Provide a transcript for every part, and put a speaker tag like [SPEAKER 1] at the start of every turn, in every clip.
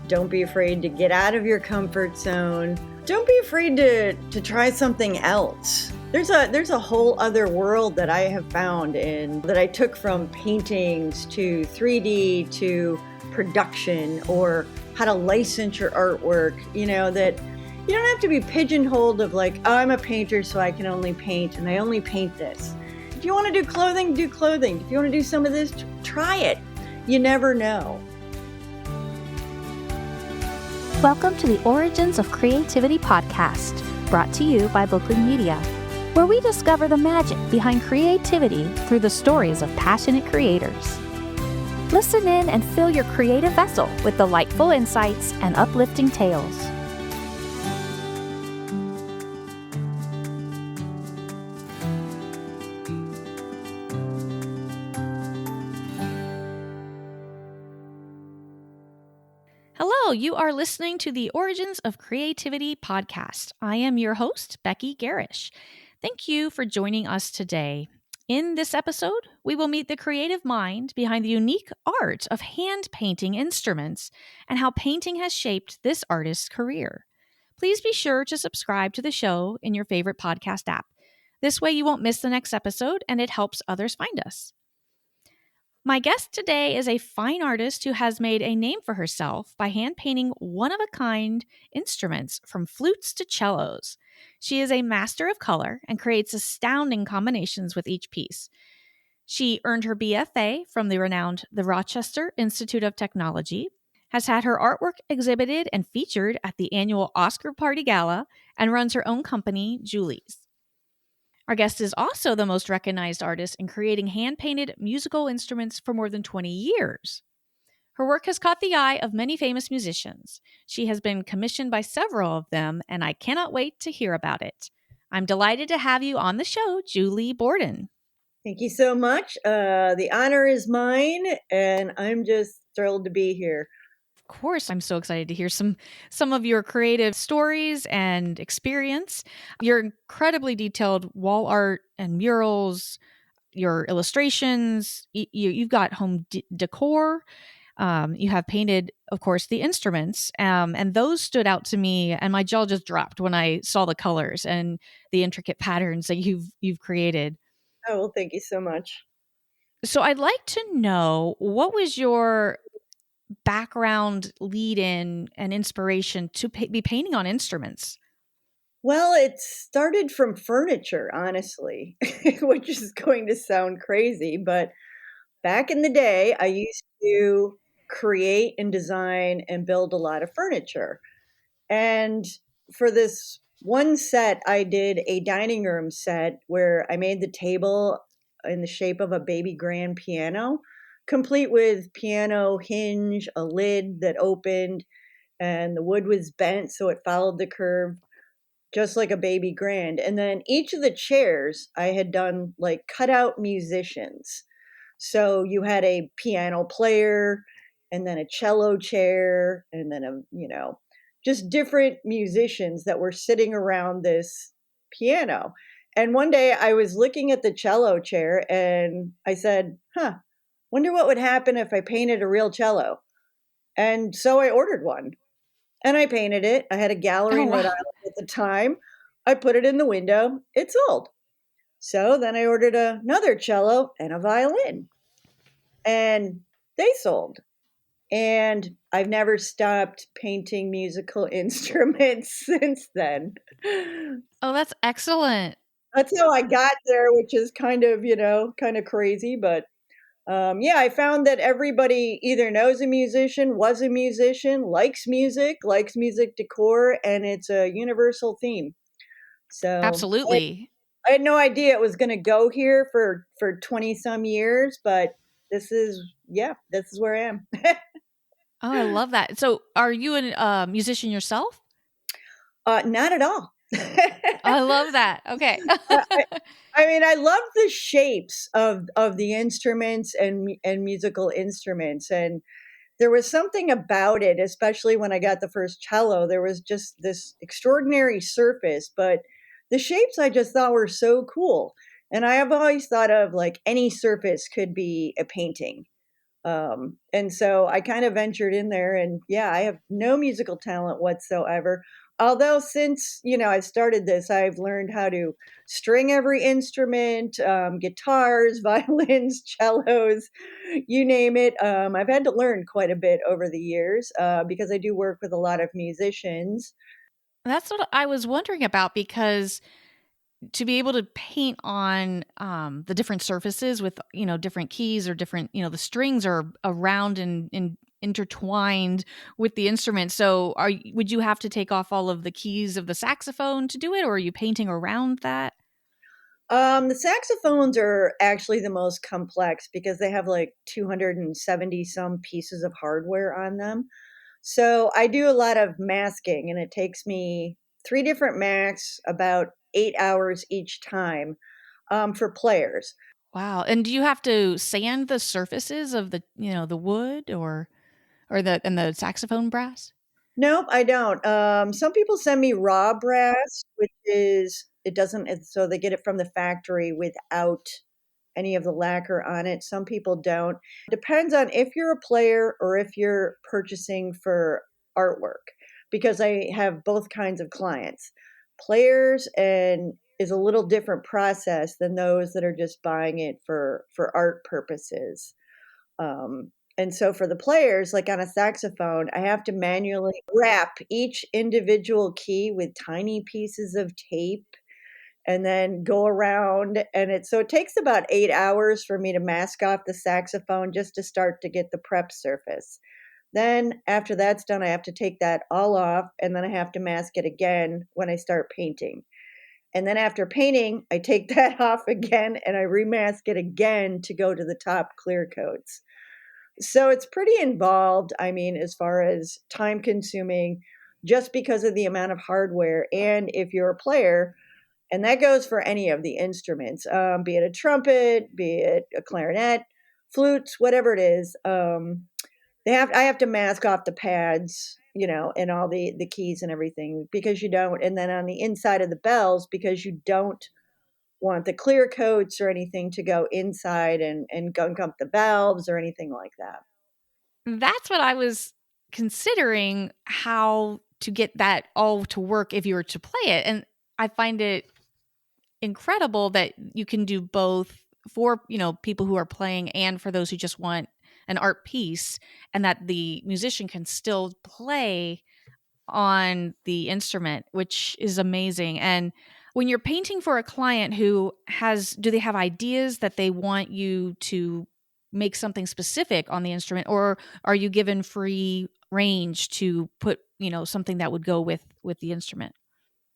[SPEAKER 1] Don't be afraid to get out of your comfort zone. Don't be afraid to try something else. There's a whole other world that I have found in that I took from paintings to 3D to production or how to license your artwork, that you don't have to be pigeonholed of like, oh, I'm a painter, so I can only paint and I only paint this. If you want to do clothing, do clothing. If you want to do some of this, try it. You never know.
[SPEAKER 2] Welcome to the Origins of Creativity podcast, brought to you by Bluesky Media, where we discover the magic behind creativity through the stories of passionate creators. Listen in and fill your creative vessel with delightful insights and uplifting tales. Hello, you are listening to the Origins of Creativity podcast. I am your host, Becky Gehrisch. Thank you for joining us today. In this episode, we will meet the creative mind behind the unique art of hand painting instruments and how painting has shaped this artist's career. Please be sure to subscribe to the show in your favorite podcast app. This way you won't miss the next episode and it helps others find us. My guest today is a fine artist who has made a name for herself by hand painting one-of-a-kind instruments from flutes to cellos. She is a master of color and creates astounding combinations with each piece. She earned her BFA from the renowned the Rochester Institute of Technology, has had her artwork exhibited and featured at the annual Oscar Party Gala, and runs her own company, Julie's. Our guest is also the most recognized artist in creating hand-painted musical instruments for more than 20 years. Her work has caught the eye of many famous musicians. She has been commissioned by several of them, and I cannot wait to hear about it. I'm delighted to have you on the show, Julie Borden.
[SPEAKER 1] Thank you so much. The honor is mine, and I'm just thrilled to be here.
[SPEAKER 2] Of course, I'm so excited to hear some of your creative stories and experience. Your incredibly detailed wall art and murals, your illustrations, you've got home decor. You have painted, of course, the instruments, and those stood out to me, and my jaw just dropped when I saw the colors and the intricate patterns that you've created.
[SPEAKER 1] Oh, well, thank you so much.
[SPEAKER 2] So I'd like to know, what was your background lead-in and inspiration to be painting on instruments?
[SPEAKER 1] Well, it started from furniture, honestly, which is going to sound crazy, but back in the day, I used to create and design and build a lot of furniture. And for this one set, I did a dining room set where I made the table in the shape of a baby grand piano, complete with piano hinge, a lid that opened, and the wood was bent so it followed the curve, just like a baby grand. And then each of the chairs I had done like cutout musicians. So you had a piano player and then a cello chair and then just different musicians that were sitting around this piano. And one day I was looking at the cello chair and I said, wonder what would happen if I painted a real cello. And so I ordered one and I painted it. I had a gallery in Rhode Island at the time. I put it in the window. It sold. So then I ordered another cello and a violin. And they sold. And I've never stopped painting musical instruments since then.
[SPEAKER 2] Oh, that's excellent.
[SPEAKER 1] That's how I got there, which is kind of crazy. But I found that everybody either knows a musician, was a musician, likes music decor, and it's a universal theme. So
[SPEAKER 2] Absolutely.
[SPEAKER 1] I had no idea it was going to go here for 20 some years, but this is where I am.
[SPEAKER 2] Oh, I love that. So are you a musician yourself?
[SPEAKER 1] Not at all.
[SPEAKER 2] I love that. Okay.
[SPEAKER 1] I mean, I love the shapes of the instruments and musical instruments. And there was something about it, especially when I got the first cello, there was just this extraordinary surface, but the shapes I just thought were so cool. And I have always thought of like any surface could be a painting. And so I kind of ventured in there, and yeah, I have no musical talent whatsoever. Although since, I started this, I've learned how to string every instrument, guitars, violins, cellos, you name it. I've had to learn quite a bit over the years because I do work with a lot of musicians.
[SPEAKER 2] That's what I was wondering about because to be able to paint on the different surfaces with different keys or different the strings are around and intertwined with the instrument. So would you have to take off all of the keys of the saxophone to do it, or are you painting around that?
[SPEAKER 1] The saxophones are actually the most complex because they have like 270 some pieces of hardware on them. So I do a lot of masking, and it takes me 3 different masks, about 8 hours each time, for players.
[SPEAKER 2] Wow. And do you have to sand the surfaces of the wood or the saxophone brass?
[SPEAKER 1] Nope, I don't. Some people send me raw brass, which is it doesn't so they get it from the factory without any of the lacquer on it. Some people don't. Depends on if you're a player or if you're purchasing for artwork, because I have both kinds of clients. Players and is a little different process than those that are just buying it for art purposes. And so for the players, like on a saxophone, I have to manually wrap each individual key with tiny pieces of tape and then go around, and it takes about 8 hours for me to mask off the saxophone just to start to get the prep surface. Then after that's done, I have to take that all off, and then I have to mask it again when I start painting. And then after painting, I take that off again and I remask it again to go to the top clear coats. So it's pretty involved, I mean, as far as time consuming, just because of the amount of hardware. And if you're a player, and that goes for any of the instruments, be it a trumpet, be it a clarinet, flutes, whatever it is. I have to mask off the pads, and all the keys and everything because you don't. And then on the inside of the bells, because you don't want the clear coats or anything to go inside and gunk up the valves or anything like that.
[SPEAKER 2] That's what I was considering, how to get that all to work if you were to play it. And I find it incredible that you can do both for, people who are playing and for those who just want an art piece, and that the musician can still play on the instrument, which is amazing. And when you're painting for a client do they have ideas that they want you to make something specific on the instrument, or are you given free range to put, something that would go with the instrument?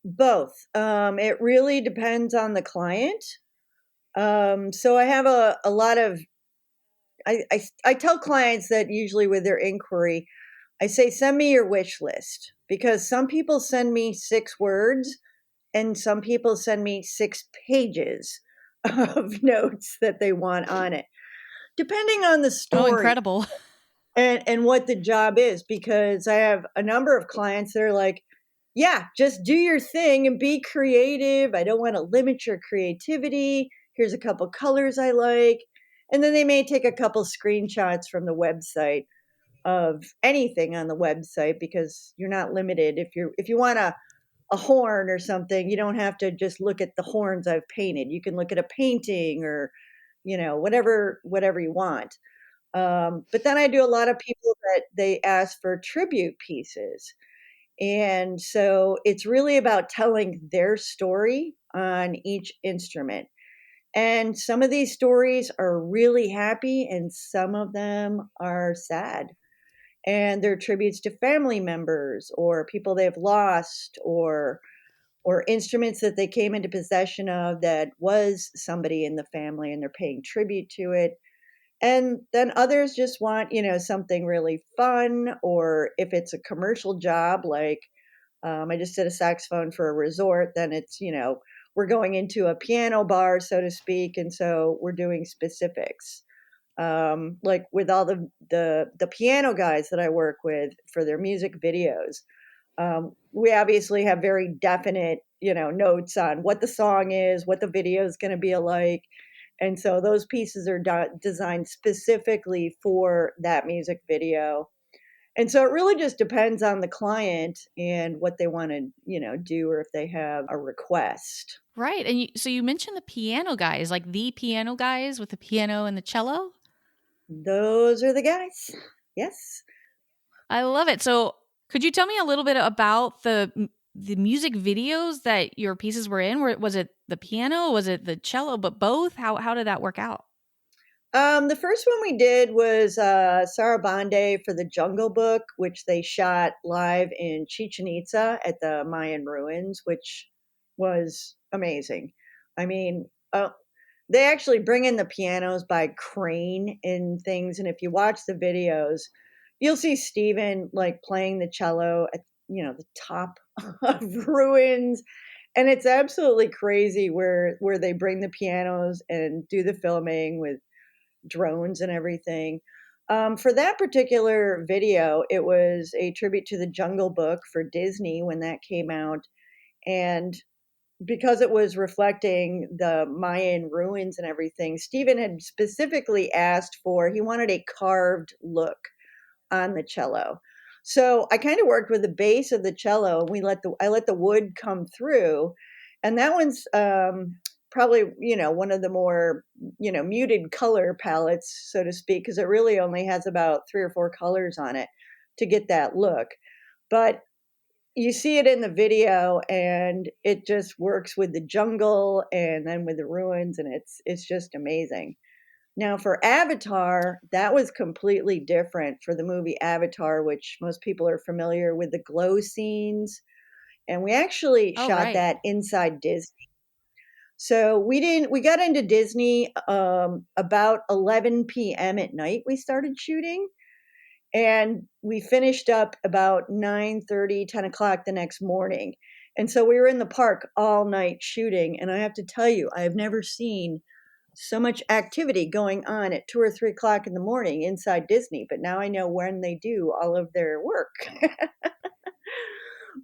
[SPEAKER 1] Both. It really depends on the client. So I have a lot of I tell clients that usually with their inquiry, I say, send me your wish list, because some people send me 6 words and some people send me 6 pages of notes that they want on it, depending on the
[SPEAKER 2] Oh,
[SPEAKER 1] story
[SPEAKER 2] incredible.
[SPEAKER 1] and what the job is. Because I have a number of clients that are like, yeah, just do your thing and be creative. I don't want to limit your creativity. Here's a couple colors I like. And then they may take a couple screenshots from the website of anything on the website, because you're not limited. If you want a horn or something, you don't have to just look at the horns I've painted. You can look at a painting or, whatever you want. But then I do a lot of people that they ask for tribute pieces. And so it's really about telling their story on each instrument. And some of these stories are really happy and some of them are sad. And they're tributes to family members or people they've lost, or instruments that they came into possession of that was somebody in the family and they're paying tribute to it. And then others just want, something really fun, or if it's a commercial job, like I just did a saxophone for a resort, then it's, we're going into a piano bar, so to speak. And so we're doing specifics. Like with all the piano guys that I work with for their music videos, we obviously have very definite, notes on what the song is, what the video is going to be like. And so those pieces are designed specifically for that music video. And so it really just depends on the client and what they want to, do, or if they have a request.
[SPEAKER 2] Right. And so you mentioned the piano guys, like the piano guys with the piano and the cello.
[SPEAKER 1] Those are the guys. Yes.
[SPEAKER 2] I love it. So could you tell me a little bit about the music videos that your pieces were in? Was it the piano? Was it the cello? But both? How did that work out?
[SPEAKER 1] The first one we did was Sarabande for the Jungle Book, which they shot live in Chichen Itza at the Mayan ruins, which was amazing. I mean, they actually bring in the pianos by crane and things, and if you watch the videos, you'll see Steven like playing the cello at the top of ruins, and it's absolutely crazy where they bring the pianos and do the filming with drones and everything. For that particular video, it was a tribute to the Jungle Book for Disney when that came out. And because it was reflecting the Mayan ruins and everything, Stephen had specifically asked he wanted a carved look on the cello. So I kind of worked with the base of the cello, and I let the wood come through, and that one's probably one of the more muted color palettes, so to speak, because it really only has about 3 or 4 colors on it to get that look. But you see it in the video, and it just works with the jungle and then with the ruins, and it's just amazing. Now, for Avatar, that was completely different for the movie Avatar, which most people are familiar with the glow scenes. And we actually
[SPEAKER 2] Oh,
[SPEAKER 1] shot
[SPEAKER 2] right.
[SPEAKER 1] that inside Disney. So we got into Disney about 11 p.m. at night. We started shooting, and we finished up about 9:30, 10 o'clock the next morning. And so we were in the park all night shooting. And I have to tell you, I have never seen so much activity going on at 2 or 3 o'clock in the morning inside Disney, but now I know when they do all of their work.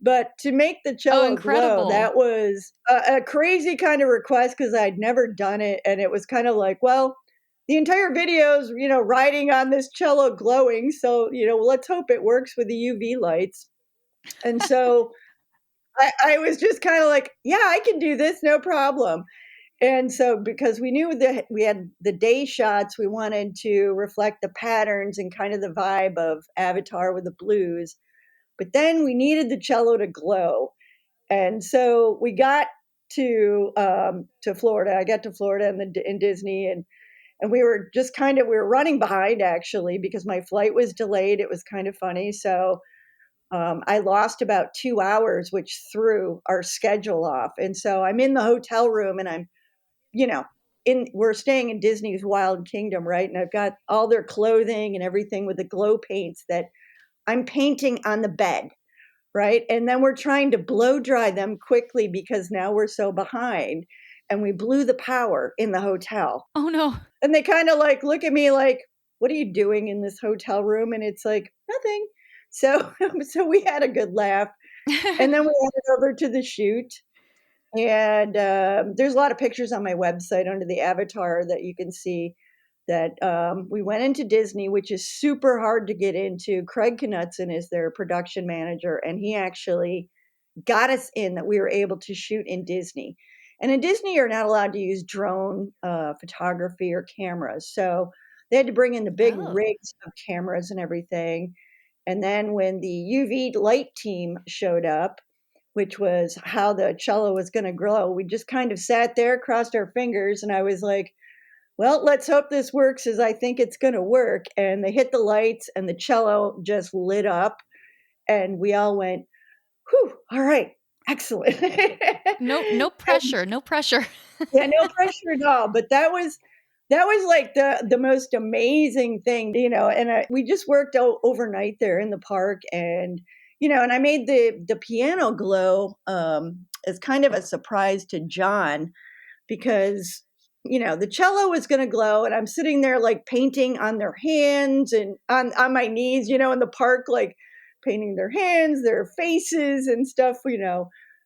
[SPEAKER 1] But to make the
[SPEAKER 2] Oh,
[SPEAKER 1] cello glow,
[SPEAKER 2] incredible.
[SPEAKER 1] that was a crazy kind of request because I'd never done it. And it was kind of like, well, the entire video's, riding on this cello glowing. So, let's hope it works with the UV lights. And so I was just kind of like, yeah, I can do this, no problem. And so, because we knew that we had the day shots, we wanted to reflect the patterns and kind of the vibe of Avatar with the blues. But then we needed the cello to glow, and so we got to Florida. I got to Florida in Disney, and we were just we were running behind actually because my flight was delayed. It was kind of funny, so I lost about 2 hours, which threw our schedule off. And so I'm in the hotel room, and I'm you know, we're staying in Disney's Wild Kingdom, right? And I've got all their clothing and everything with the glow paints that I'm painting on the bed, right? And then we're trying to blow dry them quickly because now we're so behind. And we blew the power in the hotel.
[SPEAKER 2] Oh, no.
[SPEAKER 1] And they kind of like look at me like, what are you doing in this hotel room? And it's like, nothing. So so we had a good laugh. And then we headed over to the shoot, and there's a lot of pictures on my website under the avatar that you can see that we went into Disney, which is super hard to get into. Craig Knutson is their production manager, and he actually got us in that we were able to shoot in Disney. And in Disney, you're not allowed to use drone photography or cameras. So they had to bring in the big
[SPEAKER 2] Oh.
[SPEAKER 1] rigs of cameras and everything. And then when the UV light team showed up, which was how the cello was going to grow, we just kind of sat there, crossed our fingers, and I was like, well, let's hope this works as I think it's going to work. And they hit the lights, and the cello just lit up, and we all went, whew, all right, excellent.
[SPEAKER 2] No
[SPEAKER 1] And
[SPEAKER 2] pressure, no pressure.
[SPEAKER 1] yeah, no pressure at all. But that was like the most amazing thing, And we just worked overnight there in the park, and and I made the piano glow as kind of a surprise to John because the cello was going to glow, and I'm sitting there like painting on their hands and on my knees, in the park, like painting their hands, their faces and stuff,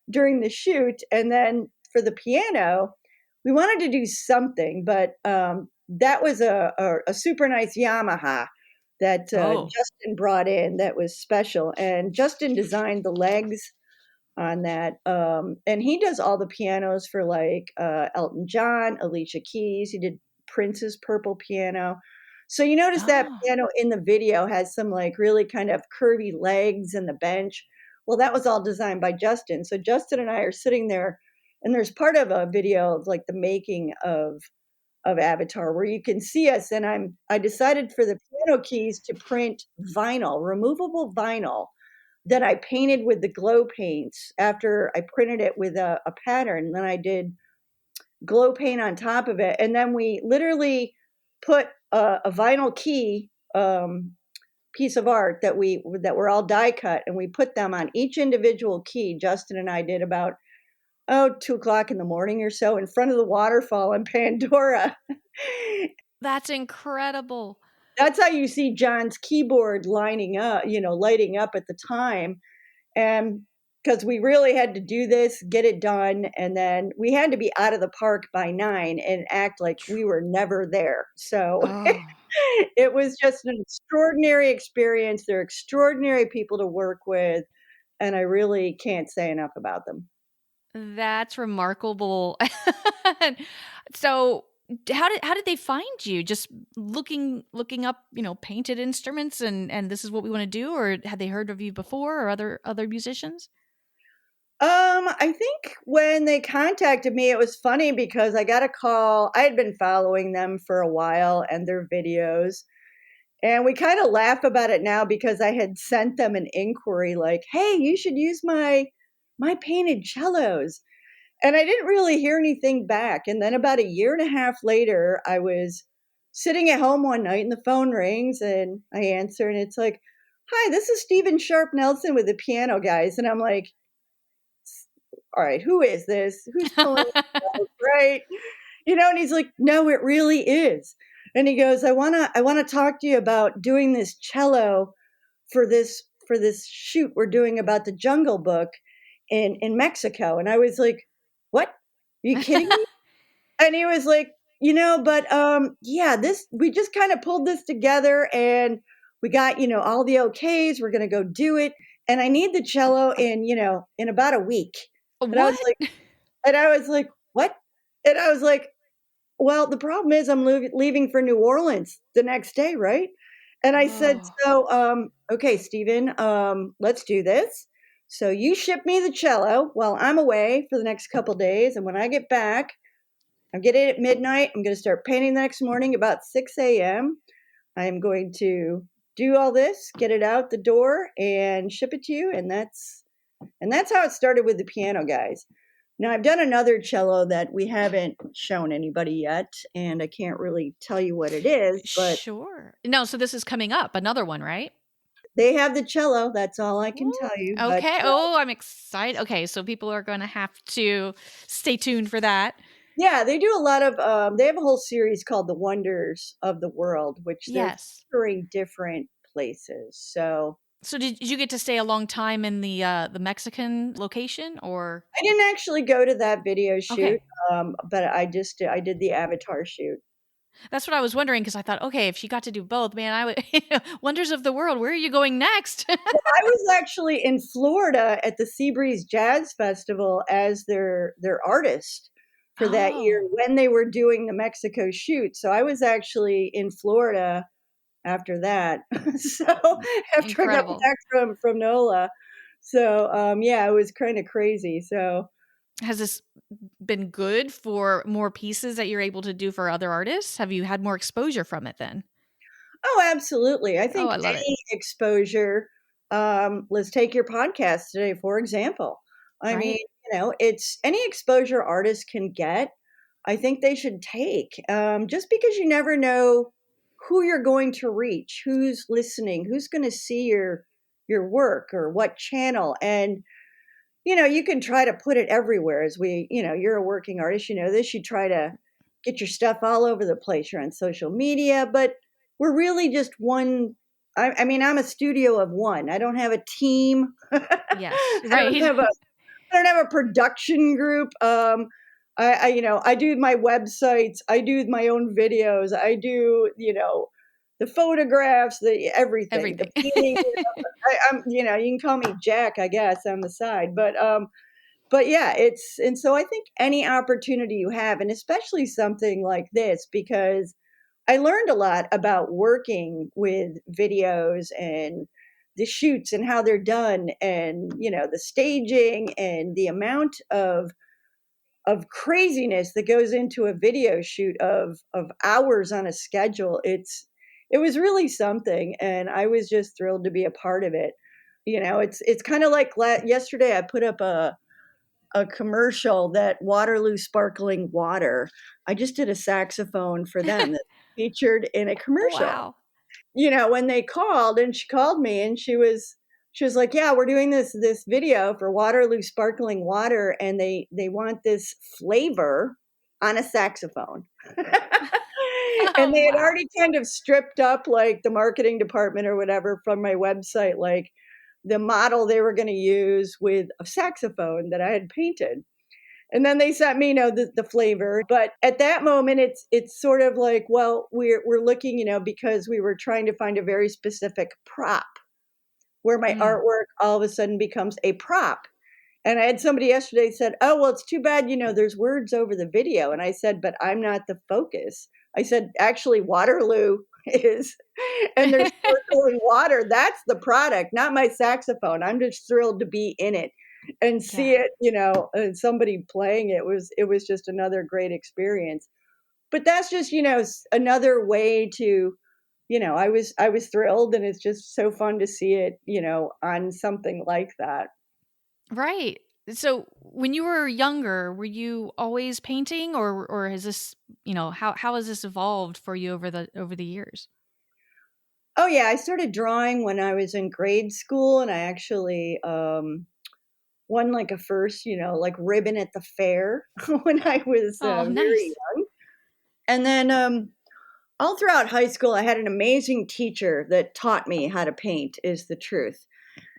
[SPEAKER 1] during the shoot. And then for the piano, we wanted to do something, but that was a super nice Yamaha that
[SPEAKER 2] Oh.
[SPEAKER 1] Justin brought in that was special. And Justin designed the legs on that. And he does all the pianos for like Elton John, Alicia Keys. He did Prince's Purple Piano. So you notice that
[SPEAKER 2] Oh.
[SPEAKER 1] piano in the video has some like really kind of curvy legs and the bench. Well, that was all designed by Justin. So Justin and I are sitting there, and there's part of a video of like the making of Avatar where you can see us. And I decided for the piano keys to print vinyl, removable vinyl that I painted with the glow paints after I printed it with a pattern. Then I did glow paint on top of it. And then we literally put a vinyl key piece of art that were all die cut, and we put them on each individual key. Justin and I did about 2 o'clock in the morning or so in front of the waterfall in Pandora.
[SPEAKER 2] That's incredible.
[SPEAKER 1] That's how you see John's keyboard lining up, lighting up at the time. And because we really had to do this, get it done, and then we had to be out of the park by 9 and act like we were never there. So
[SPEAKER 2] Oh,
[SPEAKER 1] it was just an extraordinary experience. They're extraordinary people to work with, and I really can't say enough about them.
[SPEAKER 2] that's remarkable. So, how did they find you? Just looking up, painted instruments and this is what we want to do, or had they heard of you before or other musicians?
[SPEAKER 1] I think when they contacted me, it was funny because I got a call. I had been following them for a while and their videos, and we kind of laugh about it now because I had sent them an inquiry like, "Hey, you should use my painted cellos." And I didn't really hear anything back. And then about a year and a half later, I was sitting at home one night and the phone rings and I answer and it's like, "Hi, this is Stephen Sharp Nelson with the Piano Guys." And I'm like, "All right, who is this? Who's pulling this out?" Right? And he's like, "No, it really is." And he goes, I wanna talk to you about doing this cello for this shoot we're doing about the Jungle Book in Mexico." And I was like, "What? Are you kidding me?" And he was like, but yeah, this we just kind of pulled this together and we got, all the okays, we're gonna go do it. And I need the cello in about a week." And I was
[SPEAKER 2] What?
[SPEAKER 1] like, "What?" And I was like, "Well, the problem is I'm leaving for New Orleans the next day, right?" And I said,
[SPEAKER 2] Oh.
[SPEAKER 1] "So, okay, Steven, let's do this. So you ship me the cello while I'm away for the next couple days, and when I get back, I'm getting it at midnight. I'm going to start painting the next morning about 6 a.m. I'm going to do all this, get it out the door, and ship it to you." And that's how it started with the Piano Guys. Now, I've done another cello that we haven't shown anybody yet, and I can't really tell you what it is, but
[SPEAKER 2] Sure. No, so this is coming up, another one, right?
[SPEAKER 1] they have the cello. That's all I can
[SPEAKER 2] Ooh,
[SPEAKER 1] tell you. But
[SPEAKER 2] okay. Oh, I'm excited. Okay, so people are going to have to stay tuned for that.
[SPEAKER 1] yeah, they do a lot of, they have a whole series called The Wonders of the World, which they're
[SPEAKER 2] Yes.
[SPEAKER 1] featuring different places. So
[SPEAKER 2] So did you get to stay a long time in the Mexican location or
[SPEAKER 1] I didn't actually go to that video shoot,
[SPEAKER 2] okay.
[SPEAKER 1] but I did the Avatar shoot.
[SPEAKER 2] That's what I was wondering because I thought, okay, if she got to do both, man, I would Wonders of the World, where are you going next?
[SPEAKER 1] I was actually in Florida at the Seabreeze Jazz Festival as their artist for that year
[SPEAKER 2] Oh,
[SPEAKER 1] when they were doing the Mexico shoot. So I was actually in Florida after that. So after I got
[SPEAKER 2] incredible.
[SPEAKER 1] back from NOLA. So yeah, it was kind of crazy. So
[SPEAKER 2] Has this been good for more pieces that you're able to do for other artists? Have you had more exposure from it then?
[SPEAKER 1] oh, absolutely. I
[SPEAKER 2] Oh,
[SPEAKER 1] think
[SPEAKER 2] I love it.
[SPEAKER 1] any exposure, let's take your podcast today, for example. I mean,
[SPEAKER 2] Right?
[SPEAKER 1] it's any exposure artists can get, I think they should take, just because you never know who you're going to reach, who's listening, who's going to see your work or what channel. And you can try to put it everywhere as you're a working artist, you know this, you try to get your stuff all over the place. You're on social media, but we're really just one. I mean, I'm a studio of one. I don't have a team.
[SPEAKER 2] Yes.
[SPEAKER 1] I don't
[SPEAKER 2] Right.
[SPEAKER 1] have a I don't have a production group. I do my websites, I do my own videos, I do, the photographs, the everything, the
[SPEAKER 2] Everything.
[SPEAKER 1] painting. I'm, you can call me Jack, I guess, on the side, but yeah, and so I think any opportunity you have, and especially something like this, because I learned a lot about working with videos and the shoots and how they're done, and the staging and the amount of craziness that goes into a video shoot of hours on a schedule. It was really something, and I was just thrilled to be a part of it. It's kind of like yesterday I put up a commercial, that Waterloo sparkling water. I just did a saxophone for them that featured in a
[SPEAKER 2] Oh,
[SPEAKER 1] commercial.
[SPEAKER 2] wow.
[SPEAKER 1] When they called, and she called me, and she was like, "Yeah, we're doing this video for Waterloo sparkling water, and they want this flavor on a saxophone." And
[SPEAKER 2] Oh,
[SPEAKER 1] they had
[SPEAKER 2] wow.
[SPEAKER 1] already kind of stripped up, like, the marketing department or whatever from my website, like the model they were going to use with a saxophone that I had painted. And then they sent me, the flavor. But at that moment, it's sort of like, well, we're looking, because we were trying to find a very specific prop, where my
[SPEAKER 2] Mm,
[SPEAKER 1] artwork all of a sudden becomes a prop. And I had somebody yesterday said, "Oh, well, it's too bad, there's words over the video." And I said, "But I'm not the focus." I said, "Actually, Waterloo is, and there's sparkling water. That's the product, not my saxophone. I'm just thrilled to be in it and see
[SPEAKER 2] yeah.
[SPEAKER 1] it, and somebody playing it was just another great experience." But that's just, another way to, I was thrilled, and it's just so fun to see it, on something like that.
[SPEAKER 2] Right. So when you were younger, were you always painting, or has this, how has this evolved for you over the years?
[SPEAKER 1] Oh yeah, I started drawing when I was in grade school, and I actually won like a first, like ribbon at the fair when I was
[SPEAKER 2] Oh,
[SPEAKER 1] very
[SPEAKER 2] nice.
[SPEAKER 1] young. And then all throughout high school, I had an amazing teacher that taught me how to paint, is the truth.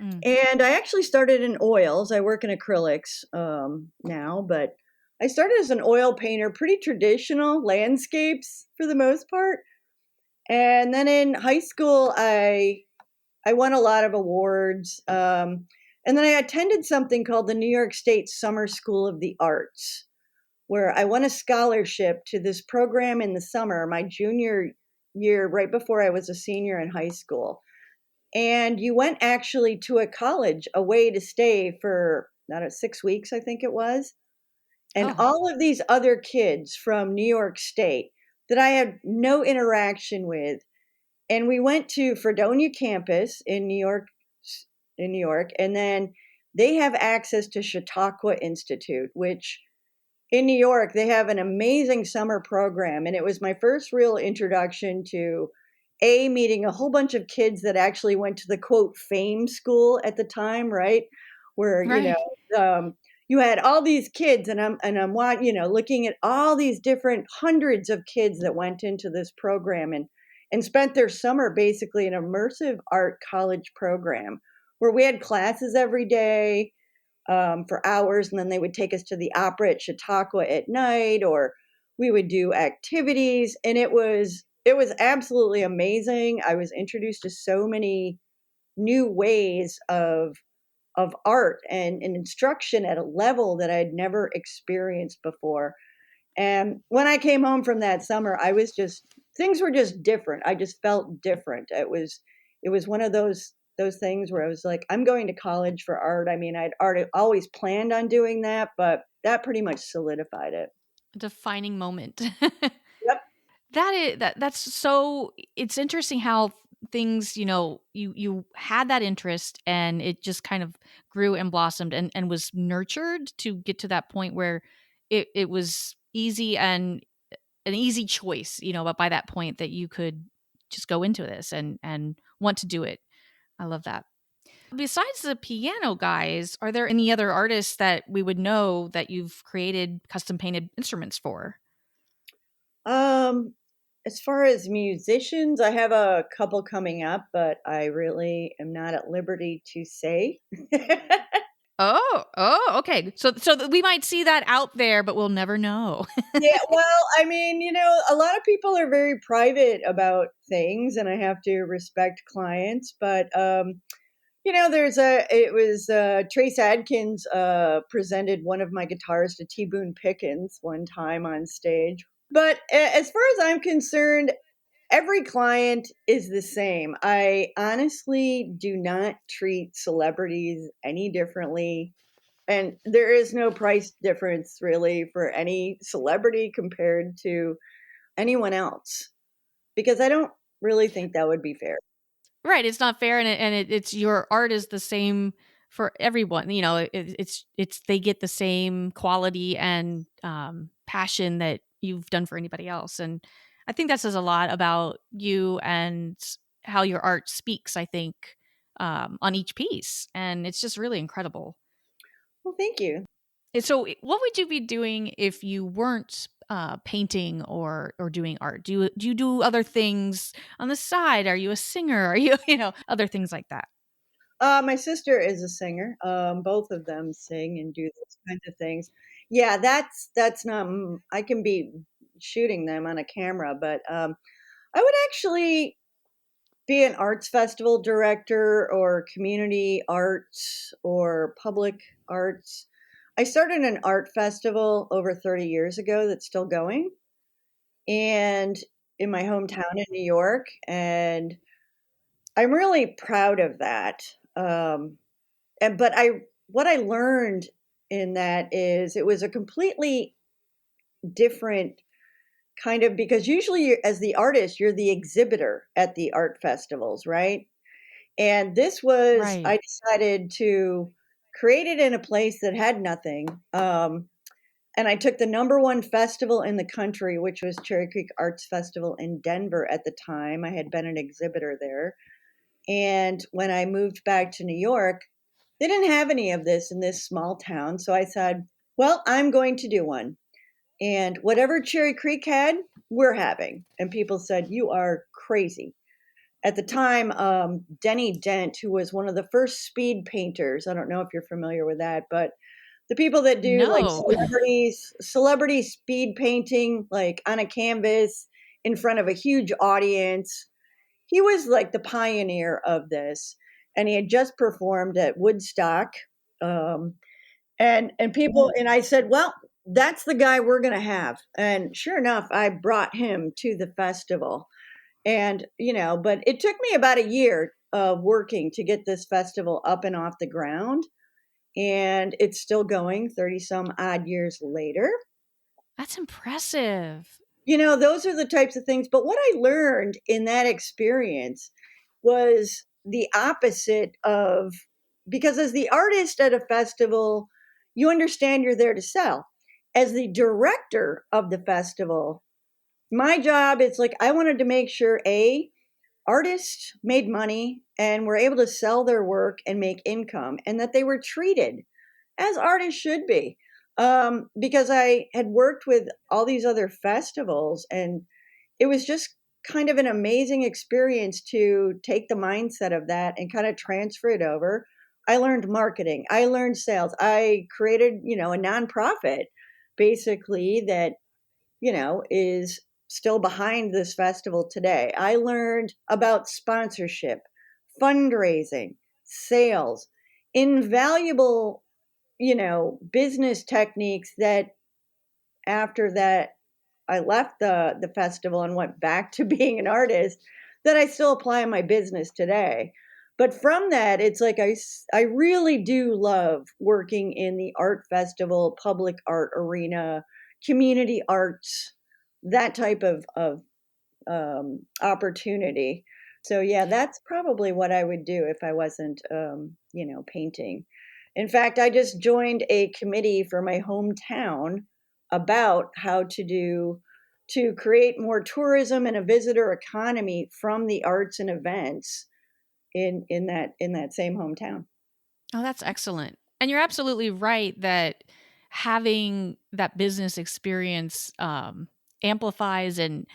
[SPEAKER 2] Mm.
[SPEAKER 1] And I actually started in oils. I work in acrylics now, but I started as an oil painter, pretty traditional landscapes for the most part. And then in high school, I won a lot of awards. And then I attended something called the New York State Summer School of the Arts, where I won a scholarship to this program in the summer, my junior year, right before I was a senior in high school. And you went actually to a college away to stay for, I don't know, 6 weeks, I think it was. And
[SPEAKER 2] Oh,
[SPEAKER 1] all of these other kids from New York State that I had no interaction with, and we went to Fredonia campus in New York, and then they have access to Chautauqua Institute, which in New York they have an amazing summer program, and it was my first real introduction to meeting a whole bunch of kids that actually went to the quote fame school at the time, right? Where
[SPEAKER 2] right.
[SPEAKER 1] you had all these kids, and looking at all these different hundreds of kids that went into this program, and spent their summer basically an immersive art college program where we had classes every day for hours, and then they would take us to the opera at Chautauqua at night, or we would do activities, and it was absolutely amazing. I was introduced to so many new ways of art and instruction at a level that I'd never experienced before. And when I came home from that summer, I was just things were just different. I just felt different. It was one of those things where I was like, I'm going to college for art. I mean, I'd already always planned on doing that, but that pretty much solidified it.
[SPEAKER 2] A defining moment.
[SPEAKER 1] Yep.
[SPEAKER 2] That's so it's interesting how things, you had that interest and it just kind of grew and blossomed and was nurtured to get to that point where it was easy and an easy choice, but by that point that you could just go into this and want to do it. I love that. Besides the piano guys, are there any other artists that we would know that you've created custom painted instruments for?
[SPEAKER 1] Um, as far as musicians, I have a couple coming up, but I really am not at liberty to say.
[SPEAKER 2] Okay. So we might see that out there, but we'll never know.
[SPEAKER 1] Yeah, well, I mean, a lot of people are very private about things, and I have to respect clients, but it was Trace Adkins presented one of my guitars to T. Boone Pickens one time on stage. But as far as I'm concerned, every client is the same. I honestly do not treat celebrities any differently. And there is no price difference really for any celebrity compared to anyone else because I don't really think that would be fair.
[SPEAKER 2] Right, it's not fair, and it's your art is the same for everyone. It's they get the same quality and passion that you've done for anybody else, and I think that says a lot about you and how your art speaks. I think on each piece, and it's just really incredible.
[SPEAKER 1] Well, thank you.
[SPEAKER 2] And so, what would you be doing if you weren't painting or doing art? Do you do other things on the side? Are you a singer? Are you other things like that?
[SPEAKER 1] My sister is a singer. Both of them sing and do those kinds of things. Yeah, that's not. I can be shooting them on a camera, but I would actually be an arts festival director or community arts or public arts. I started an art festival over 30 years ago that's still going and in my hometown in New York. And I'm really proud of that. But what I learned in that is it was a completely different kind of because usually as the artist, you're the exhibitor at the art festivals, right? And this was,
[SPEAKER 2] Right.
[SPEAKER 1] I decided to create it in a place that had nothing. And I took the number one festival in the country, which was Cherry Creek Arts Festival in Denver at the time. I had been an exhibitor there. And when I moved back to New York, they didn't have any of this in this small town. So I said, well, I'm going to do one. And whatever Cherry Creek had, we're having. And people said, you are crazy. At the time, Denny Dent, who was one of the first speed painters, I don't know if you're familiar with that, but the people that do like
[SPEAKER 2] No.
[SPEAKER 1] celebrity speed painting, like on a canvas in front of a huge audience, he was like the pioneer of this. And he had just performed at Woodstock. Um, and people, and I said, well, that's the guy we're going to have. And sure enough, I brought him to the festival and, but it took me about a year of working to get this festival up and off the ground. And it's still going 30 some odd years later.
[SPEAKER 2] That's impressive.
[SPEAKER 1] Those are the types of things. But what I learned in that experience was the opposite of because as the artist at a festival, you understand you're there to sell. As the director of the festival, my job is like I wanted to make sure artists made money and were able to sell their work and make income and that they were treated as artists should be. Because I had worked with all these other festivals and it was just kind of an amazing experience to take the mindset of that and kind of transfer it over. I learned marketing, I learned sales, I created, a nonprofit basically that is still behind this festival today. I learned about sponsorship, fundraising, sales, invaluable, business techniques that after that I left the festival and went back to being an artist that I still apply in my business today. But from that, it's like I really do love working in the art festival, public art arena, community arts, that type of opportunity. So yeah, that's probably what I would do if I wasn't, painting. In fact, I just joined a committee for my hometown about how to create more tourism and a visitor economy from the arts and events in that same hometown.
[SPEAKER 2] Oh, that's excellent. And you're absolutely right that having that business experience amplifies and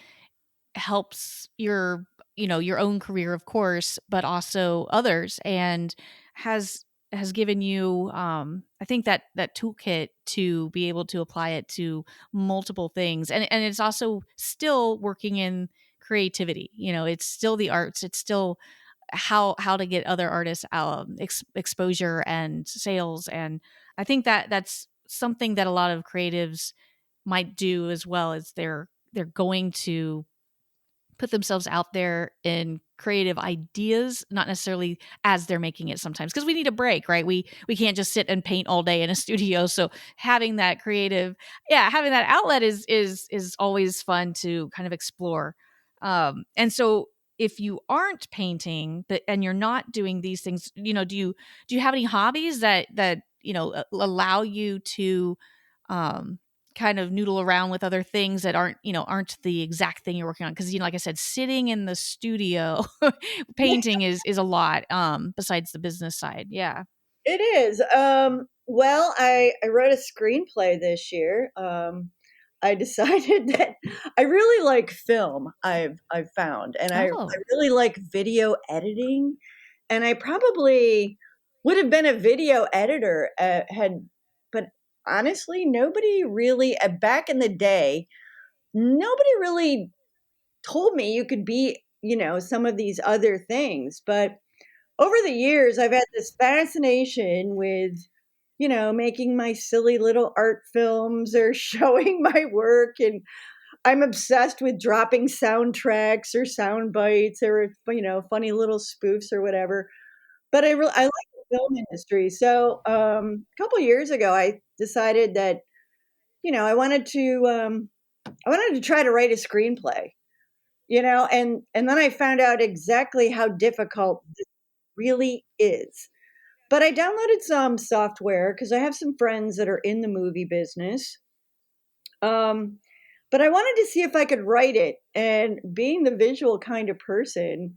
[SPEAKER 2] helps your own career, of course, but also others, and has has given you, I think that toolkit to be able to apply it to multiple things, and it's also still working in creativity. It's still the arts. It's still how to get other artists exposure and sales, and I think that's something that a lot of creatives might do as well. As they're going to put themselves out there in creative ideas, not necessarily as they're making it sometimes, because we need a break, right? We can't just sit and paint all day in a studio. So having that creative, yeah, having that outlet is always fun to kind of explore. And so if you aren't painting, but and you're not doing these things, do you have any hobbies that allow you to um kind of noodle around with other things that aren't the exact thing you're working on? Because like I said, sitting in the studio painting is a lot, besides the business side. Yeah.
[SPEAKER 1] It is. Well, I wrote a screenplay this year. I decided that I really like film. I've found, and I
[SPEAKER 2] Oh,
[SPEAKER 1] really like video editing, and I probably would have been a video editor but honestly, nobody really back in the day, nobody really told me you could be, some of these other things, but over the years, I've had this fascination with, making my silly little art films or showing my work. And I'm obsessed with dropping soundtracks or sound bites or, funny little spoofs or whatever. But I like the film industry. So a couple years ago, I decided that, I wanted to try to write a screenplay, and then I found out exactly how difficult this really is. But I downloaded some software because I have some friends that are in the movie business. Um, but I wanted to see if I could write it. And being the visual kind of person,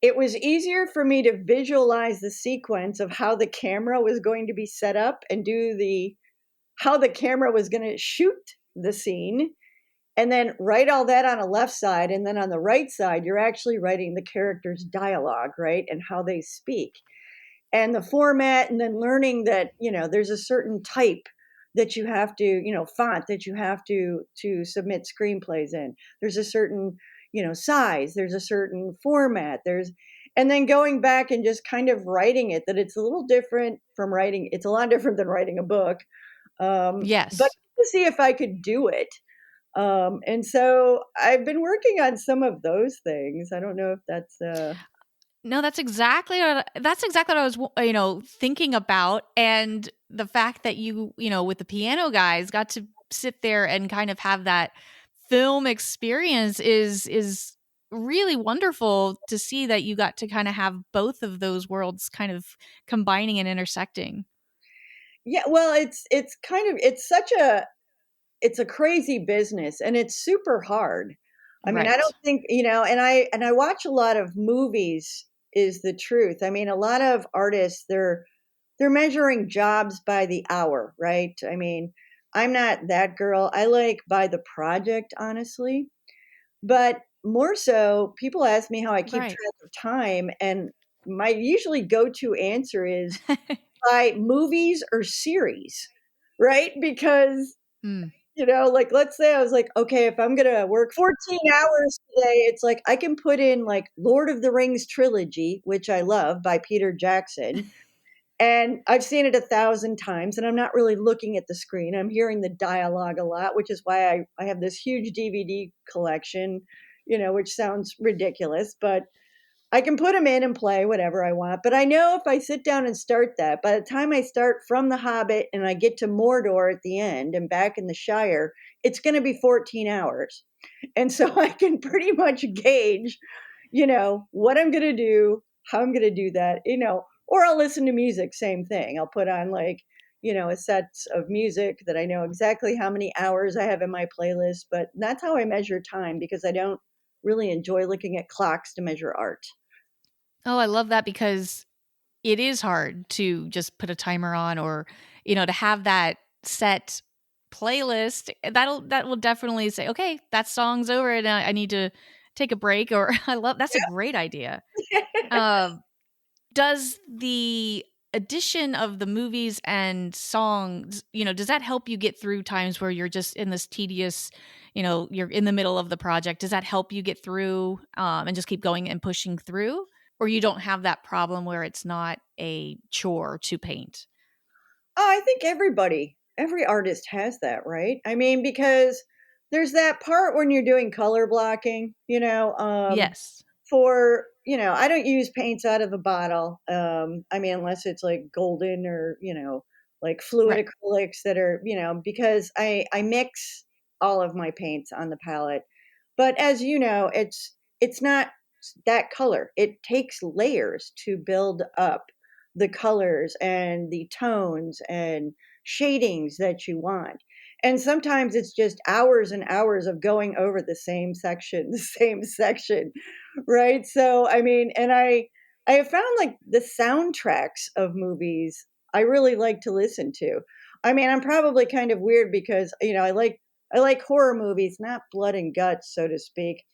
[SPEAKER 1] it was easier for me to visualize the sequence of how the camera was going to be set up and do how the camera was going to shoot the scene, and then write all that on a left side. And then on the right side, you're actually writing the character's dialogue, right? And how they speak and the format, and then learning that there's a certain type that you have to, font that you have to submit screenplays in. There's a certain size, there's a certain format, there's and then going back and just kind of writing it, that it's a little different from writing, it's a lot different than writing a book. But
[SPEAKER 2] yes.
[SPEAKER 1] to see if I could do it. And so I've been working on some of those things. I don't know if that's
[SPEAKER 2] No, that's exactly what I was, thinking about, and the fact that with the piano guys got to sit there and kind of have that film experience is really wonderful to see that you got to kind of have both of those worlds kind of combining and intersecting.
[SPEAKER 1] yeah, well, it's kind of it's a crazy business, and it's super hard. I mean, I
[SPEAKER 2] Right.
[SPEAKER 1] don't think, and I watch a lot of movies, is the truth. I mean, a lot of artists, they're measuring jobs by the hour, right? I mean, I'm not that girl. I like by the project, honestly. But more so, people ask me how I keep
[SPEAKER 2] Right.
[SPEAKER 1] track of time, and my usually go-to answer is by movies or series, right? Because
[SPEAKER 2] Mm.
[SPEAKER 1] like, let's say I was like, okay, if I'm gonna work 14 hours today, it's like I can put in like Lord of the Rings trilogy, which I love by Peter Jackson. And I've seen it 1,000 times, and I'm not really looking at the screen. I'm hearing the dialogue a lot, which is why I have this huge DVD collection, which sounds ridiculous, but I can put them in and play whatever I want, but I know if I sit down and start that, by the time I start from The Hobbit and I get to Mordor at the end and back in the Shire, it's going to be 14 hours. And so I can pretty much gauge, what I'm going to do, how I'm going to do that, or I'll listen to music, same thing. I'll put on like, a set of music that I know exactly how many hours I have in my playlist, but that's how I measure time because I don't really enjoy looking at clocks to measure art.
[SPEAKER 2] Oh, I love that, because it is hard to just put a timer on, or to have that set playlist. That will definitely say, okay, that song's over and I need to take a break. Or that's a great idea. um does the addition of the movies and songs, does that help you get through times where you're just in this tedious, you're in the middle of the project? Does that help you get through and just keep going and pushing through? Or you don't have that problem where it's not a chore to paint?
[SPEAKER 1] Oh, I think every artist has that, right? I mean, because there's that part when you're doing color blocking,
[SPEAKER 2] Yes.
[SPEAKER 1] I don't use paints out of a bottle. I mean, unless it's like golden or, like fluid
[SPEAKER 2] Right.
[SPEAKER 1] acrylics that are, because I mix all of my paints on the palette. But as you know, it's not that color. It takes layers to build up the colors and the tones and shadings that you want. And sometimes it's just hours and hours of going over the same section, the same section, right? So, I mean, and I have found like the soundtracks of movies I really like to listen to. I mean, I'm probably kind of weird because, I like horror movies, not blood and guts, so to speak.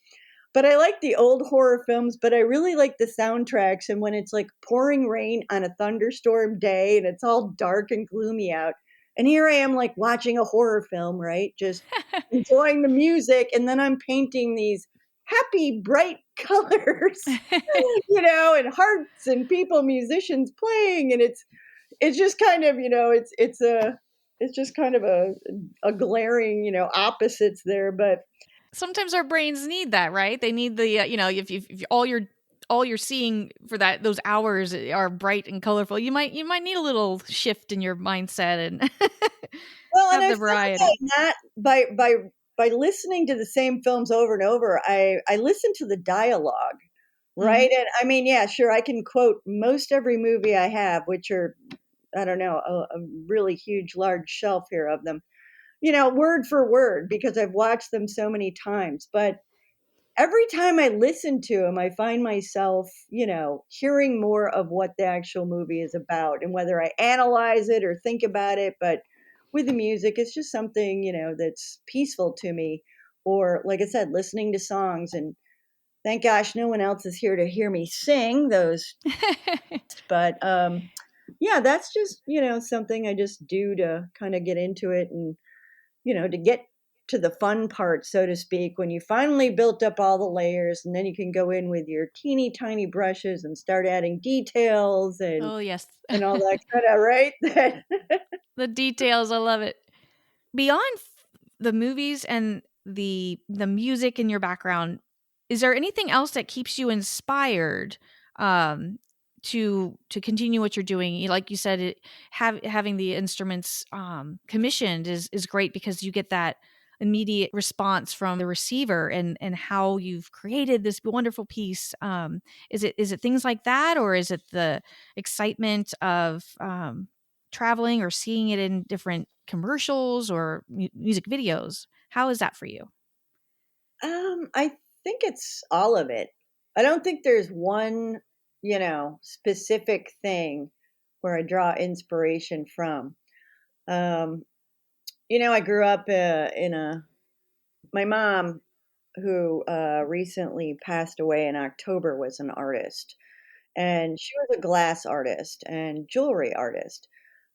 [SPEAKER 1] But I like the old horror films, but I really like the soundtracks. And when it's like pouring rain on a thunderstorm day and it's all dark and gloomy out, and here I am like watching a horror film, right? Just enjoying the music. And then I'm painting these happy, bright colors, and hearts and people, musicians playing. And it's just kind of, it's just kind of a glaring, opposites there. But
[SPEAKER 2] Sometimes our brains need that, right? They need the if all you're seeing for those hours are bright and colorful, you might need a little shift in your mindset and
[SPEAKER 1] Well, and
[SPEAKER 2] have
[SPEAKER 1] I
[SPEAKER 2] the
[SPEAKER 1] found
[SPEAKER 2] variety.
[SPEAKER 1] that not by listening to the same films over and over, I listen to the dialogue,
[SPEAKER 2] Mhm.
[SPEAKER 1] right? And I mean, yeah, sure, I can quote most every movie I have, which are, I don't know, a really huge, large shelf here of them, word for word, because I've watched them so many times. But every time I listen to them, I find myself, hearing more of what the actual movie is about and whether I analyze it or think about it. But with the music, it's just something, that's peaceful to me. Or, like I said, listening to songs. And thank gosh, no one else is here to hear me sing those. But yeah, that's just, something I just do to kind of get into it and to get to the fun part, so to speak, when you finally built up all the layers and then you can go in with your teeny tiny brushes and start adding details and
[SPEAKER 2] Oh, yes.
[SPEAKER 1] all that kind of, right?
[SPEAKER 2] The details, I love it. Beyond the movies and the music in your background, is there anything else that keeps you inspired um to continue what you're doing? Like you said, having the instruments commissioned is great because you get that immediate response from the receiver and how you've created this wonderful piece. Is it things like that, or is it the excitement of traveling or seeing it in different commercials or music videos? How is that for you?
[SPEAKER 1] I think it's all of it. I don't think there's one, specific thing where I draw inspiration from. Um, I grew up in my mom, who recently passed away in October, was an artist. And she was a glass artist and jewelry artist.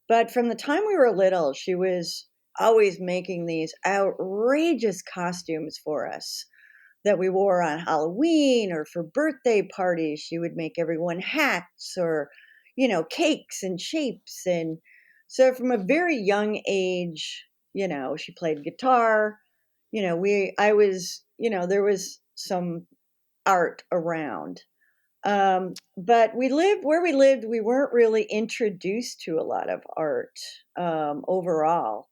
[SPEAKER 1] But from the time we were little, she was always making these outrageous costumes for us that we wore on Halloween or for birthday parties. She would make everyone hats or, cakes and shapes. And so from a very young age, she played guitar. There was some art around. But where we lived, we weren't really introduced to a lot of art overall.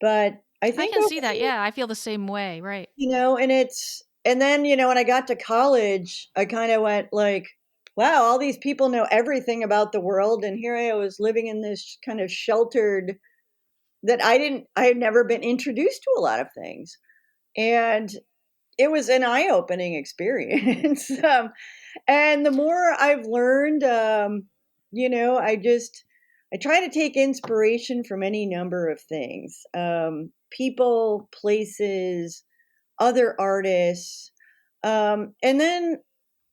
[SPEAKER 1] But I
[SPEAKER 2] I
[SPEAKER 1] think
[SPEAKER 2] can
[SPEAKER 1] over
[SPEAKER 2] see that. Yeah, I feel the same way. Right.
[SPEAKER 1] and then, when I got to college, I kind of went like, wow, all these people know everything about the world. And here I was living in this kind of sheltered that I had never been introduced to a lot of things. And it was an eye opening experience. And the more I've learned, I try to take inspiration from any number of things, people, places, other artists. And then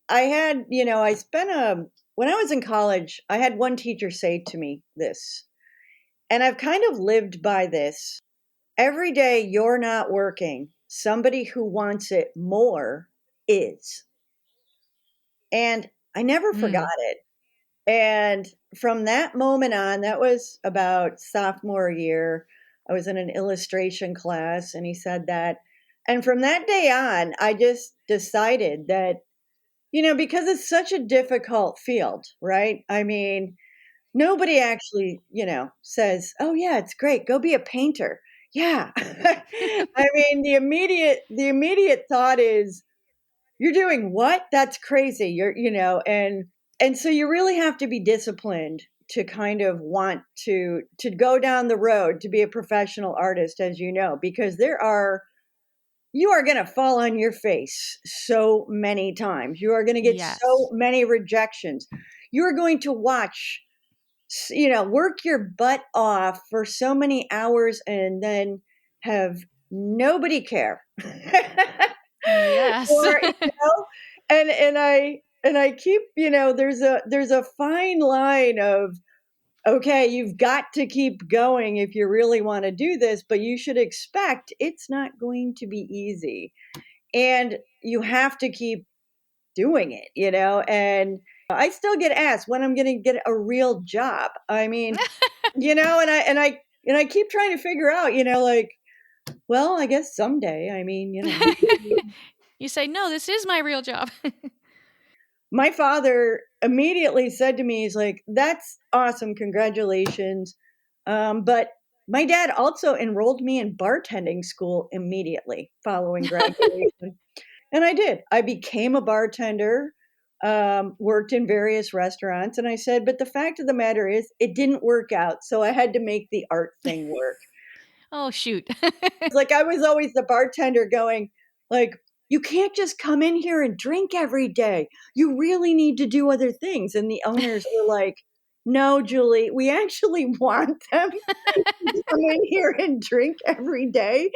[SPEAKER 1] I spent when I was in college, I had one teacher say to me this, and I've kind of lived by this. Every day you're not working, somebody who wants it more is. And I never forgot
[SPEAKER 2] Mm.
[SPEAKER 1] it. And from that moment on, that was about sophomore year, I was in an illustration class and he said that. And from that day on, I just decided that, because it's such a difficult field, right? I mean, nobody actually, says, "Oh yeah, it's great. Go be a painter." Yeah. I mean, the immediate thought is, "You're doing what? That's crazy." And so you really have to be disciplined to kind of want to go down the road to be a professional artist, as you know, because you are going to fall on your face so many times. You are going to get so
[SPEAKER 2] Yes.
[SPEAKER 1] many rejections. You are going to watch, work your butt off for so many hours and then have nobody care.
[SPEAKER 2] Yes.
[SPEAKER 1] Or, and I keep, there's a fine line of, okay, you've got to keep going if you really want to do this, but you should expect it's not going to be easy. And you have to keep doing it, and I still get asked when I'm going to get a real job. I mean, and I keep trying to figure out, like, well, I guess someday. I mean,
[SPEAKER 2] You say, no, this is my real job.
[SPEAKER 1] my father immediately said to me, he's like, "That's awesome, congratulations." But my dad also enrolled me in bartending school immediately following graduation. And I did. I became a bartender, worked in various restaurants. And I said, but the fact of the matter is, it didn't work out. So I had to make the art thing work.
[SPEAKER 2] Oh, shoot.
[SPEAKER 1] Like, I was always the bartender going, like, you can't just come in here and drink every day. You really need to do other things. And the owners were like, no, Julie, we actually want them to come in here and drink every day.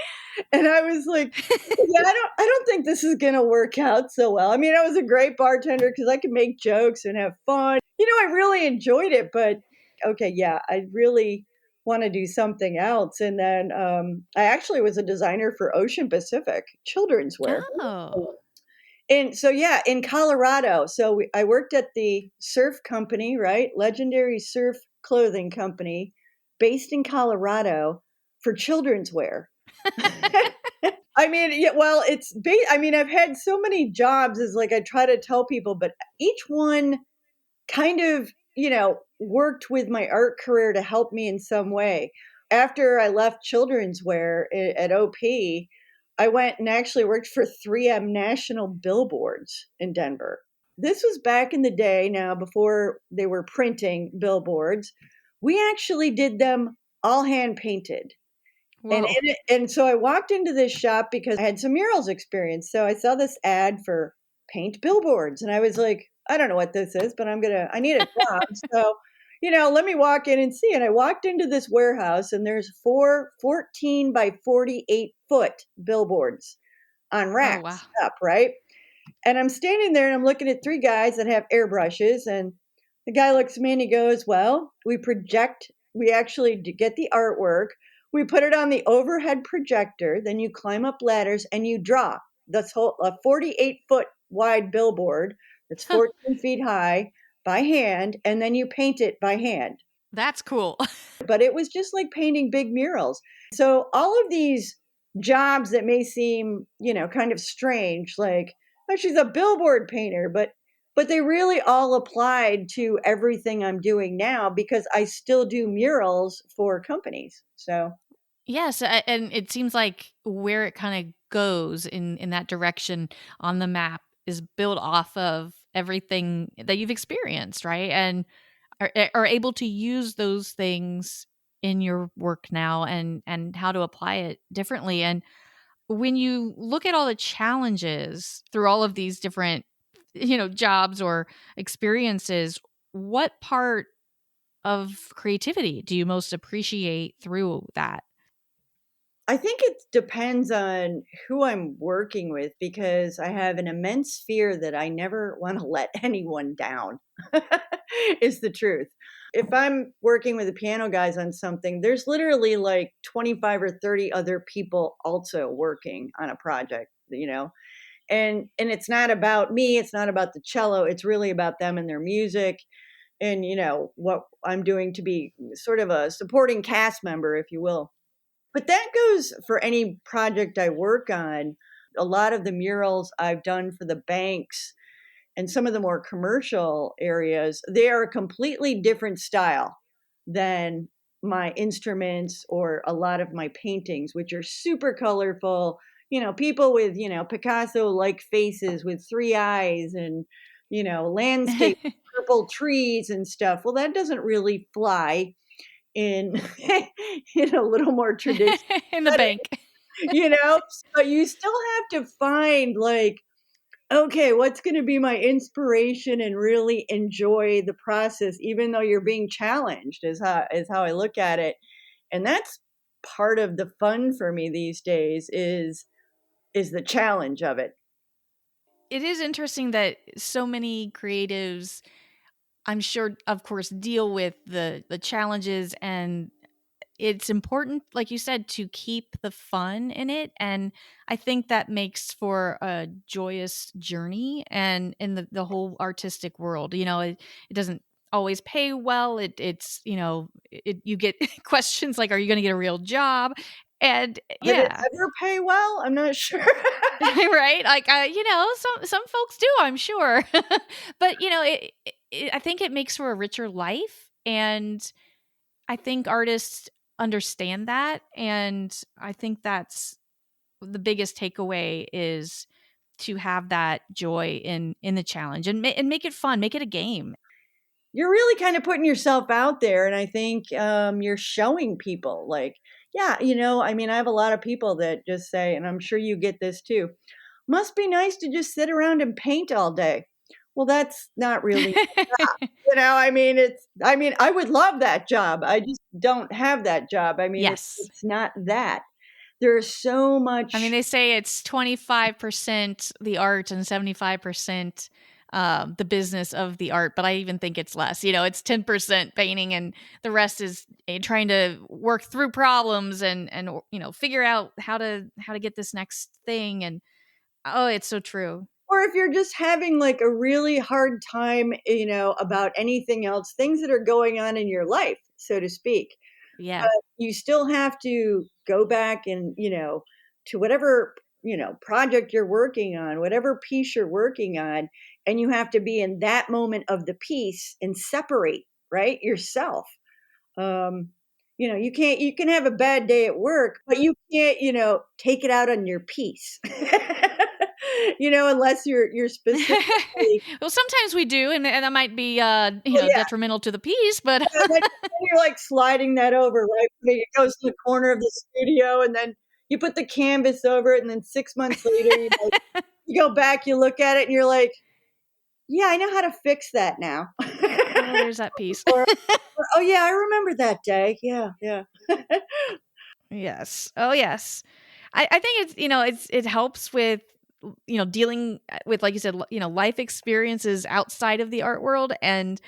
[SPEAKER 1] And I was like, yeah, I don't think this is gonna work out so well. I mean, I was a great bartender because I could make jokes and have fun. I really enjoyed it, but okay, yeah, I really want to do something else. And then I actually was a designer for Ocean Pacific children's wear.
[SPEAKER 2] Oh.
[SPEAKER 1] And so, yeah, in Colorado. So I worked at the surf company, right? Legendary Surf Clothing Company based in Colorado for children's wear. I mean, yeah, well, I mean, I've had so many jobs as like I try to tell people, but each one kind of, worked with my art career to help me in some way. After I left children's wear at OP, I went and actually worked for 3M National Billboards in Denver. This was back in the day now before they were printing billboards. We actually did them all hand painted.
[SPEAKER 2] Whoa.
[SPEAKER 1] And so I walked into this shop because I had some murals experience. So I saw this ad for paint billboards and I was like, I don't know what this is, but I need a job. So, let me walk in and see. And I walked into this warehouse and there's 14 by 48-foot billboards on
[SPEAKER 2] Oh, wow.
[SPEAKER 1] racks up, right? And I'm standing there and I'm looking at three guys that have airbrushes. And the guy looks at me and he goes, well, we actually get the artwork. We put it on the overhead projector. Then you climb up ladders and you draw this whole a 48-foot wide billboard that's 14 feet high by hand. And then you paint it by hand.
[SPEAKER 2] That's cool.
[SPEAKER 1] But it was just like painting big murals. So all of these jobs that may seem, kind of strange, like, oh, she's a billboard painter, but they really all applied to everything I'm doing now because I still do murals for companies. So
[SPEAKER 2] Yes, and it seems like where it kind of goes in that direction on the map is built off of everything that you've experienced, right? And are able to use those things in your work now and how to apply it differently. And when you look at all the challenges through all of these different jobs or experiences, what part of creativity do you most appreciate through that?
[SPEAKER 1] I think it depends on who I'm working with because I have an immense fear that I never want to let anyone down, is the truth. If I'm working with the piano guys on something, there's literally like 25 or 30 other people also working on a project, and it's not about me, it's not about the cello, it's really about them and their music and what I'm doing to be sort of a supporting cast member, if you will. But that goes for any project I work on. A lot of the murals I've done for the banks and some of the more commercial areas, they are a completely different style than my instruments or a lot of my paintings, which are super colorful. People with, Picasso like faces with three eyes and, landscape, purple trees and stuff. Well, that doesn't really fly in in a little more traditional
[SPEAKER 2] In the
[SPEAKER 1] setting,
[SPEAKER 2] bank.
[SPEAKER 1] you know? So you still have to find like, okay, what's going to be my inspiration and really enjoy the process, even though you're being challenged, is how I look at it. And that's part of the fun for me these days is the challenge of it.
[SPEAKER 2] It is interesting that so many creatives, I'm sure, of course, deal with the challenges, and it's important, like you said, to keep the fun in it. And I think that makes for a joyous journey and in the whole artistic world. It doesn't always pay well. You get questions like, are you going to get a real job? And
[SPEAKER 1] Did it
[SPEAKER 2] yeah.
[SPEAKER 1] ever pay well? I'm not sure.
[SPEAKER 2] Right, like, some folks do, I'm sure. But I think it makes for a richer life, and I think artists understand that, and I think that's the biggest takeaway, is to have that joy in the challenge, and make it fun, make it a game.
[SPEAKER 1] You're really kind of putting yourself out there, and I think you're showing people like, yeah, I mean, I have a lot of people that just say, and I'm sure you get this too, must be nice to just sit around and paint all day. Well, that's not really, I mean, I would love that job. I just don't have that job. I mean,
[SPEAKER 2] Yes.
[SPEAKER 1] it's not that. There's so
[SPEAKER 2] I mean,
[SPEAKER 1] much.
[SPEAKER 2] they say it's 25% the art and 75% the business of the art, but I even think it's less. It's 10% painting, and the rest is trying to work through problems and figure out how to get this next thing. And oh, it's so true.
[SPEAKER 1] Or if you're just having like a really hard time, about anything else, things that are going on in your life, so to speak,
[SPEAKER 2] Yeah.
[SPEAKER 1] but you still have to go back and, to whatever, project you're working on, whatever piece you're working on, and you have to be in that moment of the piece and separate, right, yourself. Um, you can have a bad day at work, but you can't, take it out on your piece. Unless you're specifically.
[SPEAKER 2] Well, sometimes we do, and that might be
[SPEAKER 1] Well, yeah,
[SPEAKER 2] detrimental to the piece, but
[SPEAKER 1] yeah, then you're like sliding that over, right? It goes to the corner of the studio, and then you put the canvas over it, and then 6 months later, you go back, you look at it, and you're like, "Yeah, I know how to fix that now."
[SPEAKER 2] oh, there's that piece.
[SPEAKER 1] Or, "Oh, yeah, I remember that day. Yeah, yeah."
[SPEAKER 2] Yes. Oh, yes. I think it helps with dealing with, like you said, life experiences outside of the art world, and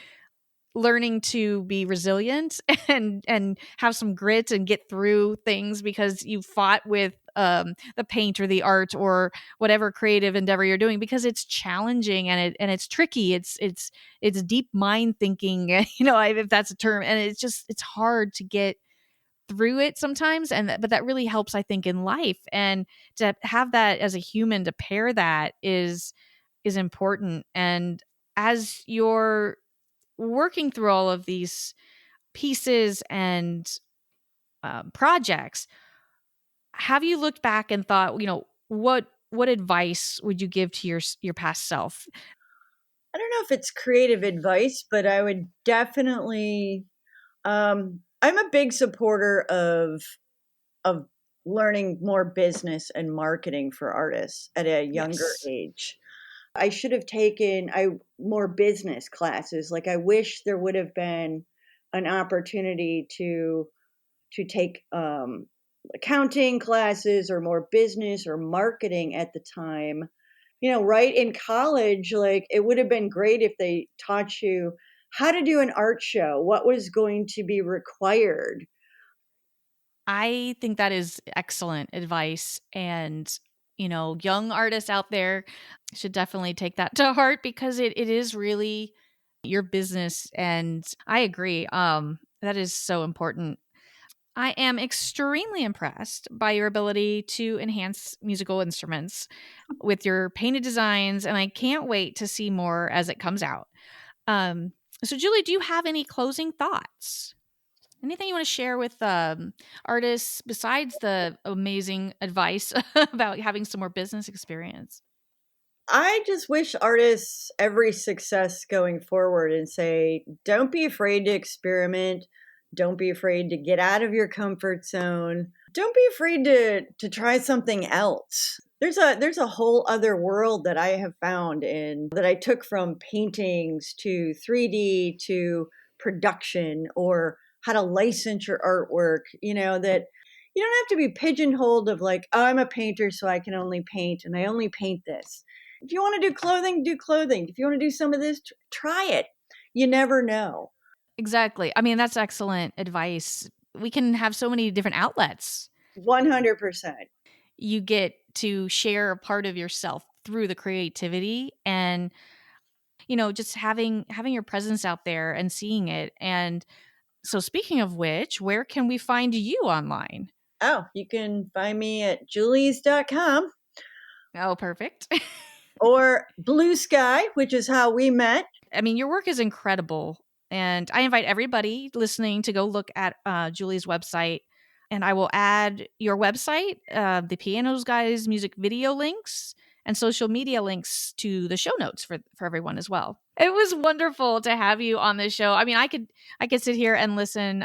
[SPEAKER 2] learning to be resilient and have some grit and get through things because you fought with the paint or the art or whatever creative endeavor you're doing, because it's challenging and it's tricky. It's deep mind thinking, if that's a term, and it's hard to get through it sometimes, but that really helps, I think, in life. And to have that as a human, to pair that is important. And as you're working through all of these pieces and projects, have you looked back and thought, what advice would you give to your past self?
[SPEAKER 1] I don't know if it's creative advice, but I would definitely, I'm a big supporter of learning more business and marketing for artists at a younger
[SPEAKER 2] Yes.
[SPEAKER 1] age. I should have taken more business classes. Like I wish there would have been an opportunity to take accounting classes or more business or marketing at the time. Right in college, like it would have been great if they taught you how to do an art show, what was going to be required.
[SPEAKER 2] I think that is excellent advice. And, young artists out there should definitely take that to heart because it is really your business. And I agree. That is so important. I am extremely impressed by your ability to enhance musical instruments with your painted designs, and I can't wait to see more as it comes out. Um, so, Julie, do you have any closing thoughts? Anything you want to share with artists besides the amazing advice about having some more business experience?
[SPEAKER 1] I just wish artists every success going forward and say, don't be afraid to experiment. Don't be afraid to get out of your comfort zone. Don't be afraid to try something else. There's a whole other world that I have found in that I took from paintings to 3D to production or how to license your artwork, that you don't have to be pigeonholed of like, oh, I'm a painter, so I can only paint and I only paint this. If you want to do clothing, do clothing. If you want to do some of this, try it. You never know.
[SPEAKER 2] Exactly. I mean, that's excellent advice. We can have so many different outlets.
[SPEAKER 1] 100%.
[SPEAKER 2] You get to share a part of yourself through the creativity and just having your presence out there and seeing it. And so speaking of which, where can we find you online?
[SPEAKER 1] Oh, you can find me at julies.com
[SPEAKER 2] Oh, perfect.
[SPEAKER 1] or Bluesky, which is how we met.
[SPEAKER 2] I mean, your work is incredible. And I invite everybody listening to go look at Julie's website. And I will add your website, the Pianos Guys music video links, and social media links to the show notes for everyone as well. It was wonderful to have you on this show. I mean, I could sit here and listen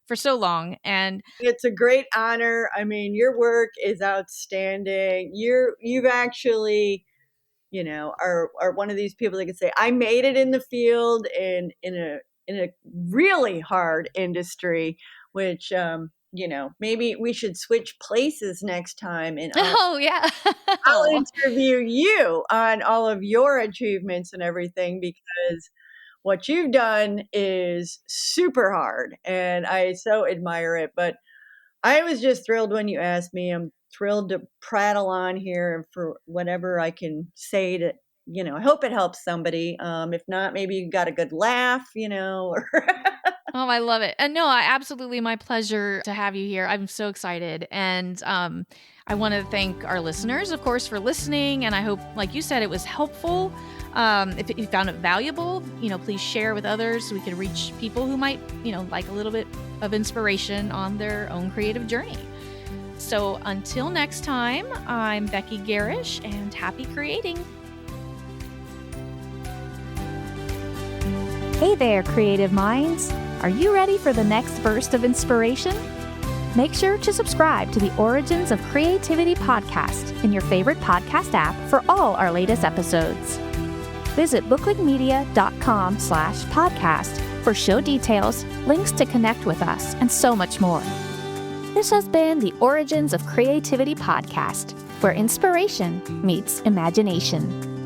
[SPEAKER 2] for so long, and
[SPEAKER 1] it's a great honor. I mean, your work is outstanding. You've actually, are one of these people that can say, I made it in the field and in a really hard industry, which maybe we should switch places next time and
[SPEAKER 2] oh yeah,
[SPEAKER 1] I'll interview you on all of your achievements and everything because what you've done is super hard and I so admire it. But I was just thrilled when you asked me. I'm thrilled to prattle on here and for whatever I can say to, I hope it helps somebody. If not, maybe you got a good laugh, or
[SPEAKER 2] Oh, I love it. And no, absolutely my pleasure to have you here. I'm so excited. And I want to thank our listeners, of course, for listening. And I hope, like you said, it was helpful. If you found it valuable, please share with others so we can reach people who might, like a little bit of inspiration on their own creative journey. So until next time, I'm Becky Gehrisch and happy creating.
[SPEAKER 3] Hey there, creative minds. Are you ready for the next burst of inspiration? Make sure to subscribe to the Origins of Creativity podcast in your favorite podcast app for all our latest episodes. Visit bookligmedia.com/podcast for show details, links to connect with us, and so much more. This has been the Origins of Creativity podcast, where inspiration meets imagination.